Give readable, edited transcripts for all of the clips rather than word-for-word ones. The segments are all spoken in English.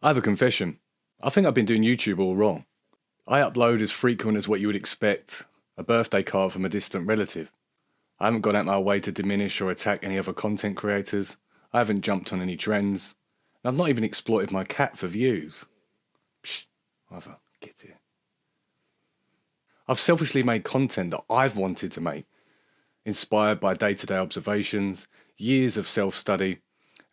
I have a confession. I think I've been doing YouTube all wrong. I upload as frequent as what you would expect a birthday card from a distant relative. I haven't gone out my way to diminish or attack any other content creators. I haven't jumped on any trends. And I've not even exploited my cat for views. Psh, mother, get it. I've selfishly made content that I've wanted to make, inspired by day-to-day observations, years of self-study,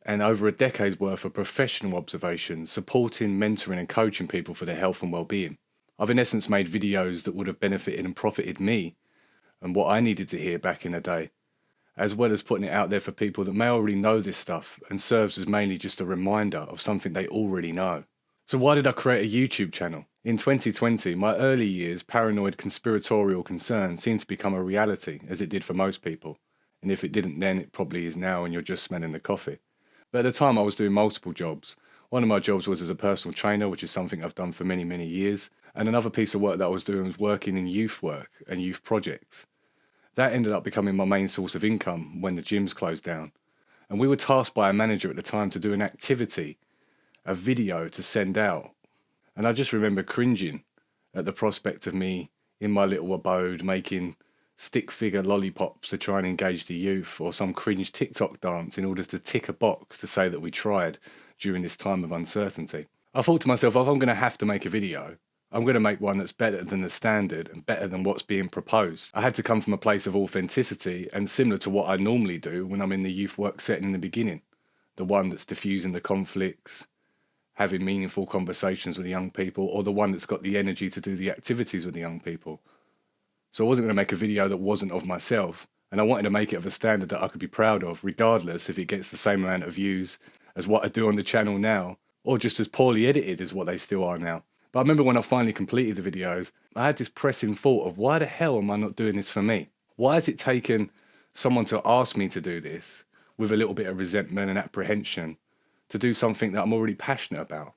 and over a decade's worth of professional observations, supporting, mentoring and coaching people for their health and well-being. I've in essence made videos that would have benefited and profited me and what I needed to hear back in the day, as well as putting it out there for people that may already know this stuff and serves as mainly just a reminder of something they already know. So why did I create a YouTube channel? In 2020, my early years paranoid conspiratorial concern seemed to become a reality, as it did for most people. And if it didn't then, it probably is now and you're just smelling the coffee. But at the time I was doing multiple jobs. One of my jobs was as a personal trainer, which is something I've done for many, many years. And another piece of work that I was doing was working in youth work and youth projects. That ended up becoming my main source of income when the gyms closed down. And we were tasked by a manager at the time to do an activity, a video to send out. And I just remember cringing at the prospect of me in my little abode making stick figure lollipops to try and engage the youth, or some cringe TikTok dance in order to tick a box to say that we tried during this time of uncertainty. I thought to myself, if I'm going to have to make a video, I'm going to make one that's better than the standard and better than what's being proposed. I had to come from a place of authenticity and similar to what I normally do when I'm in the youth work setting in the beginning. The one that's diffusing the conflicts, having meaningful conversations with the young people, or the one that's got the energy to do the activities with the young people. So I wasn't going to make a video that wasn't of myself, and I wanted to make it of a standard that I could be proud of, regardless if it gets the same amount of views as what I do on the channel now, or just as poorly edited as what they still are now. But I remember when I finally completed the videos, I had this pressing thought of why the hell am I not doing this for me? Why has it taken someone to ask me to do this with a little bit of resentment and apprehension to do something that I'm already passionate about?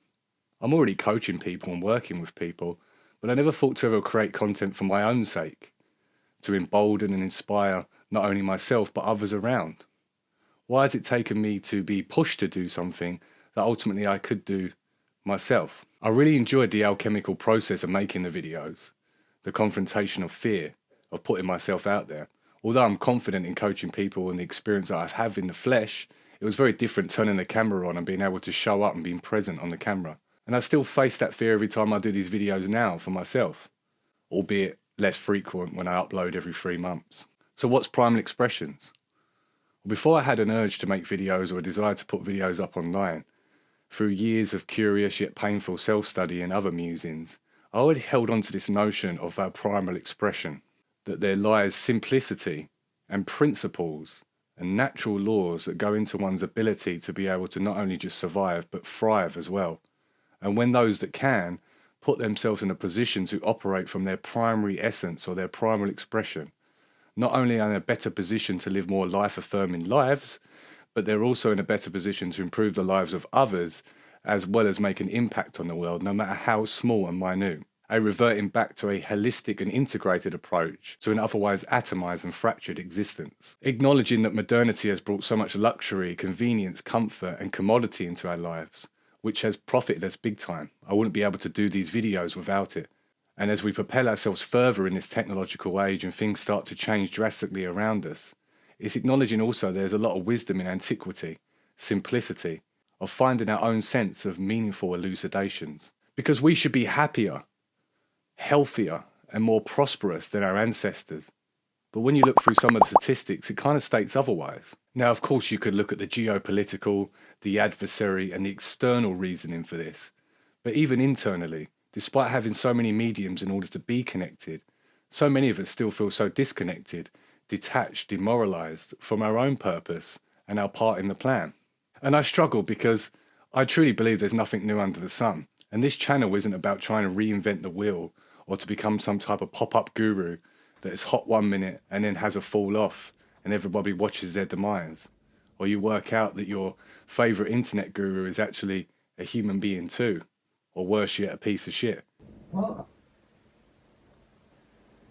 I'm already coaching people and working with people, but I never thought to ever create content for my own sake, to embolden and inspire not only myself but others around. Why has it taken me to be pushed to do something that ultimately I could do myself? I really enjoyed the alchemical process of making the videos, the confrontation of fear, of putting myself out there. Although I'm confident in coaching people and the experience that I have in the flesh, it was very different turning the camera on and being able to show up and being present on the camera. And I still face that fear every time I do these videos now for myself, albeit less frequent when I upload every 3 months. So what's Primal Expressions? Well, before I had an urge to make videos or a desire to put videos up online, through years of curious yet painful self-study and other musings, I already held on to this notion of our primal expression, that there lies simplicity and principles and natural laws that go into one's ability to be able to not only just survive but thrive as well. And when those that can put themselves in a position to operate from their primary essence or their primal expression, not only are they in a better position to live more life-affirming lives, but they're also in a better position to improve the lives of others as well as make an impact on the world, no matter how small and minute. A reverting back to a holistic and integrated approach to an otherwise atomized and fractured existence. Acknowledging that modernity has brought so much luxury, convenience, comfort and commodity into our lives, which has profited us big time. I wouldn't be able to do these videos without it. And as we propel ourselves further in this technological age and things start to change drastically around us, it's acknowledging also there's a lot of wisdom in antiquity, simplicity, of finding our own sense of meaningful elucidations. Because we should be happier, healthier, and more prosperous than our ancestors. But when you look through some of the statistics, it kind of states otherwise. Now, of course, you could look at the geopolitical, the adversary, and the external reasoning for this. But even internally, despite having so many mediums in order to be connected, so many of us still feel so disconnected, detached, demoralized from our own purpose and our part in the plan. And I struggle because I truly believe there's nothing new under the sun. And this channel isn't about trying to reinvent the wheel or to become some type of pop-up guru that is hot 1 minute and then has a fall off and everybody watches their demise. Or you work out that your favorite internet guru is actually a human being too, or worse yet, a piece of shit.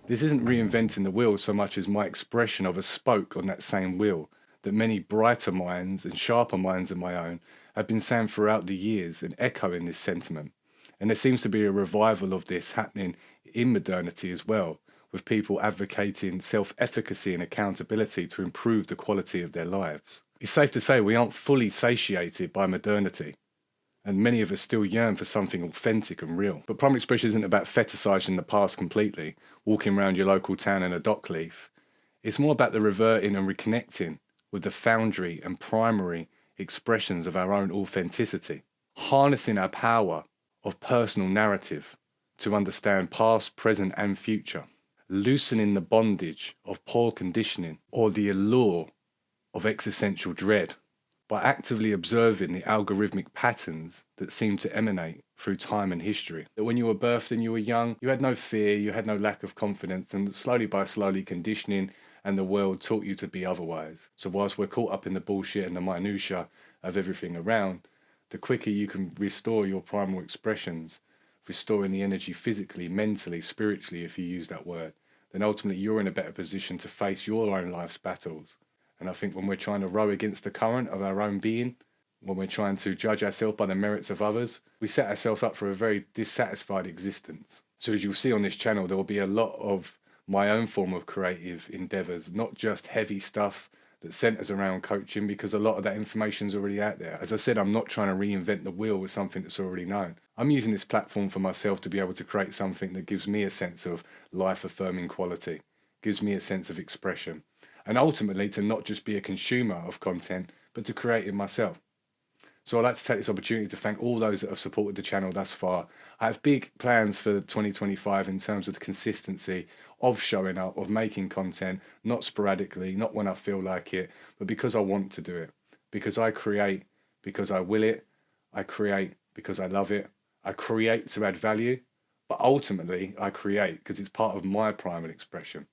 This isn't reinventing the wheel so much as my expression of a spoke on that same wheel that many brighter minds and sharper minds than my own have been saying throughout the years and echoing this sentiment. And there seems to be a revival of this happening in modernity as well, with people advocating self-efficacy and accountability to improve the quality of their lives. It's safe to say we aren't fully satiated by modernity, and many of us still yearn for something authentic and real. But Primal Expression isn't about fetishizing the past completely, walking around your local town in a dock leaf. It's more about the reverting and reconnecting with the foundry and primary expressions of our own authenticity, harnessing our power of personal narrative to understand past, present, and future, loosening the bondage of poor conditioning or the allure of existential dread by actively observing the algorithmic patterns that seem to emanate through time and history. That when you were birthed and you were young, you had no fear, you had no lack of confidence, and slowly conditioning and the world taught you to be otherwise. So whilst we're caught up in the bullshit and the minutiae of everything around, the quicker you can restore your primal expressions, restoring the energy physically, mentally, spiritually, if you use that word, then ultimately you're in a better position to face your own life's battles. And I think when we're trying to row against the current of our own being, when we're trying to judge ourselves by the merits of others, we set ourselves up for a very dissatisfied existence. So as you'll see on this channel, there will be a lot of my own form of creative endeavors, not just heavy stuff that centers around coaching, because a lot of that information is already out there. As I said, I'm not trying to reinvent the wheel with something that's already known. I'm using this platform for myself to be able to create something that gives me a sense of life-affirming quality, gives me a sense of expression, and ultimately to not just be a consumer of content, but to create it myself. So I'd like to take this opportunity to thank all those that have supported the channel thus far. I have big plans for 2025 in terms of the consistency of showing up, of making content, not sporadically, not when I feel like it, but because I want to do it. Because I create, because I will it. I create because I love it. I create to add value, but ultimately I create because it's part of my primal expression.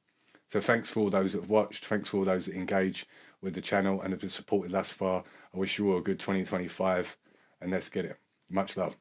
So thanks for all those that have watched. Thanks for all those that engage with the channel and have been supported thus far. I wish you all a good 2025 and let's get it. Much love.